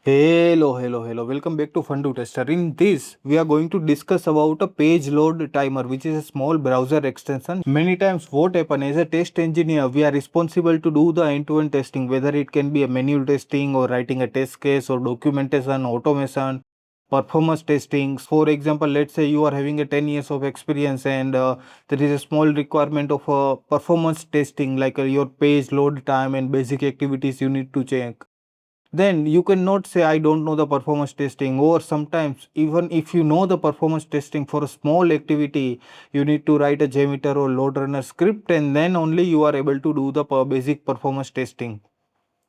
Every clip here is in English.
Hello. Welcome back to Fun to Tester. In this, we are going to discuss about a page load timer, which is a small browser extension. Many times, what happen as a test engineer, we are responsible to do the end-to-end testing, whether it can be a manual testing or writing a test case or documentation, automation, performance testing. For example, let's say you are having a 10 years of experience and there is a small requirement of performance testing, like your page load time and basic activities you need to check. Then you cannot say I don't know the performance testing, or sometimes even if you know the performance testing for a small activity, you need to write a jmeter or load runner script, and then only you are able to do the basic performance testing.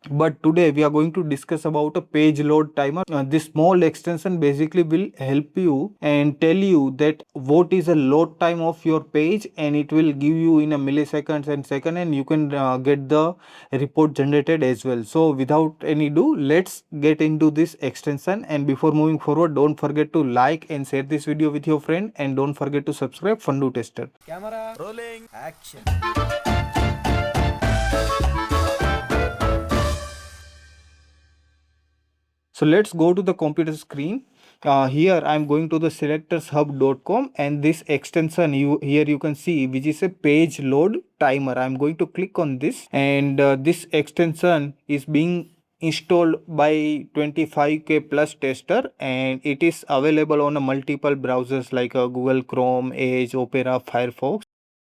But today we are going to discuss about a page load timer. This small extension basically will help you and tell you that what is a load time of your page, and it will give you in a milliseconds and second, and you can get the report generated as well. So without any ado, let's get into this extension. And before moving forward, don't forget to like and share this video with your friend, and don't forget to subscribe Fundu Tester. Camera rolling action. So let's go to the computer screen. Here I'm going to the selectorshub.com, and this extension you can see, which is a page load timer. I'm going to click on this, and this extension is being installed by 25k plus tester, and it is available on a multiple browsers like Google Chrome, Edge, Opera, Firefox.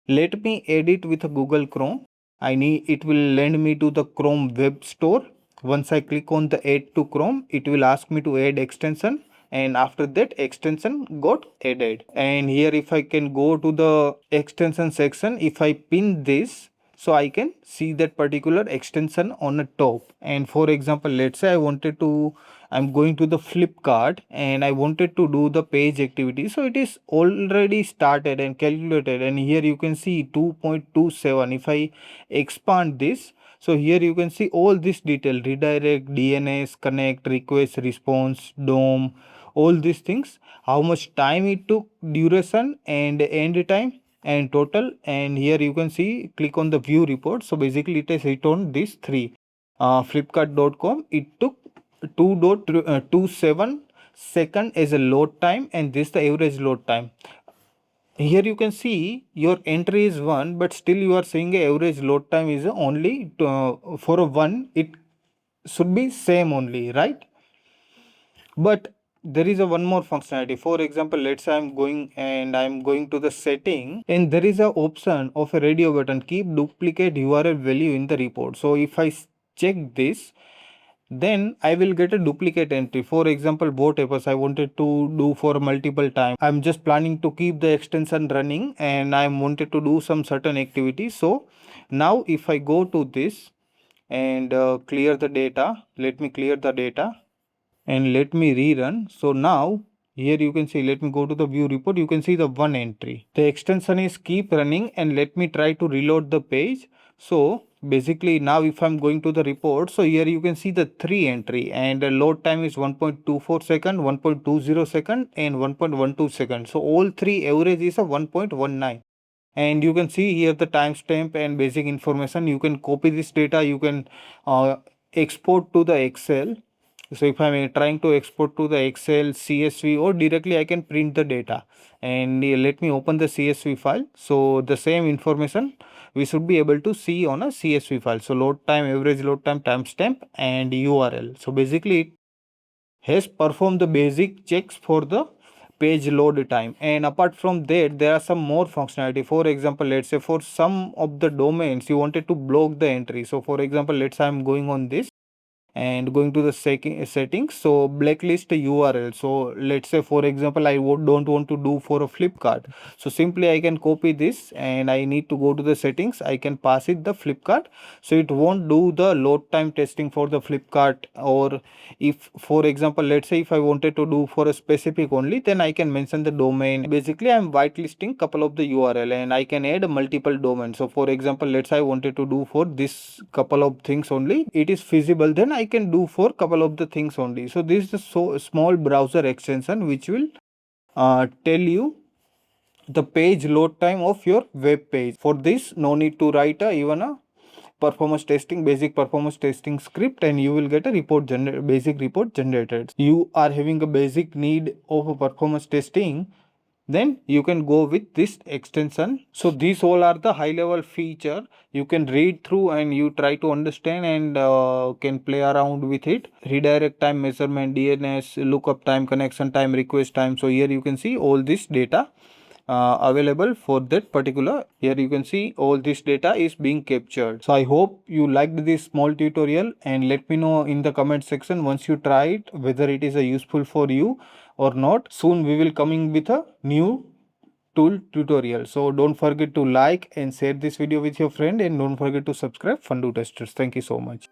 Let me add it with Google Chrome. It will lend me to the Chrome web store. Once I click on the add to Chrome, it will ask me to add extension, and after that extension got added. And here if I can go to the extension section, if I pin this, so I can see that particular extension on the top. And for example, let's say I'm going to the Flipkart and I wanted to do the page activity. So it is already started and calculated, and here you can see 2.27. If I expand this, so here you can see all this detail: redirect, DNS, connect, request, response, DOM, all these things, how much time it took, duration and end time and total. And here you can see, click on the view report. So basically it has written these three. Flipkart.com, it took 2.27 second as a load time, and this the average load time. Here you can see your entry is 1, but still you are saying average load time is only for a 1, it should be same only, right? But there is a one more functionality. For example, let's say I'm going to the setting, and there is a option of a radio button, keep duplicate URL value in the report. So if I check this, then I will get a duplicate entry. For example, both papers I wanted to do for multiple time. I'm just planning to keep the extension running, and I wanted to do some certain activity. So now if I go to this and clear the data, let me clear the data and let me rerun. So now here you can see, let me go to the view report. You can see the one entry. The extension is keep running, and let me try to reload the page. So basically now if I'm going to the report, so here you can see the three entry, and the load time is 1.24 second, 1.20 second and 1.12 second. So all three average is a 1.19. And you can see here the timestamp and basic information. You can copy this data, you can export to the Excel. So if I'm trying to export to the Excel, CSV, or directly I can print the data, and let me open the CSV file. So the same information we should be able to see on a CSV file. So load time, average load time, timestamp and URL. So basically it has performed the basic checks for the page load time. And apart from that, there are some more functionality. For example, let's say for some of the domains you wanted to block the entry. So for example, let's say I'm going on this and going to the settings, so blacklist URL. So let's say for example don't want to do for a Flipkart, so simply I can copy this and I need to go to the settings. I can pass it the Flipkart, so it won't do the load time testing for the Flipkart. Or if for example, let's say if I wanted to do for a specific only, then I can mention the domain. Basically I'm whitelisting couple of the URL, and I can add multiple domains. So for example, let's say I wanted to do for this couple of things only, it is feasible, then I can do for couple of the things only. So this is a so small browser extension which will tell you the page load time of your web page. For this, no need to write even a performance testing, basic performance testing script, and you will get a basic report generated. You are having a basic need of a performance testing, then you can go with this extension. So these all are the high level feature. You can read through and you try to understand and can play around with it. Redirect time, measurement, DNS, lookup time, connection time, request time. So here you can see all this data available for that particular. Here you can see all this data is being captured. So I hope you liked this small tutorial, and let me know in the comment section once you try it whether it is useful for you or not. Soon we will coming with a new tool tutorial. So don't forget to like and share this video with your friend, and don't forget to subscribe Fundu Testers. Thank you so much.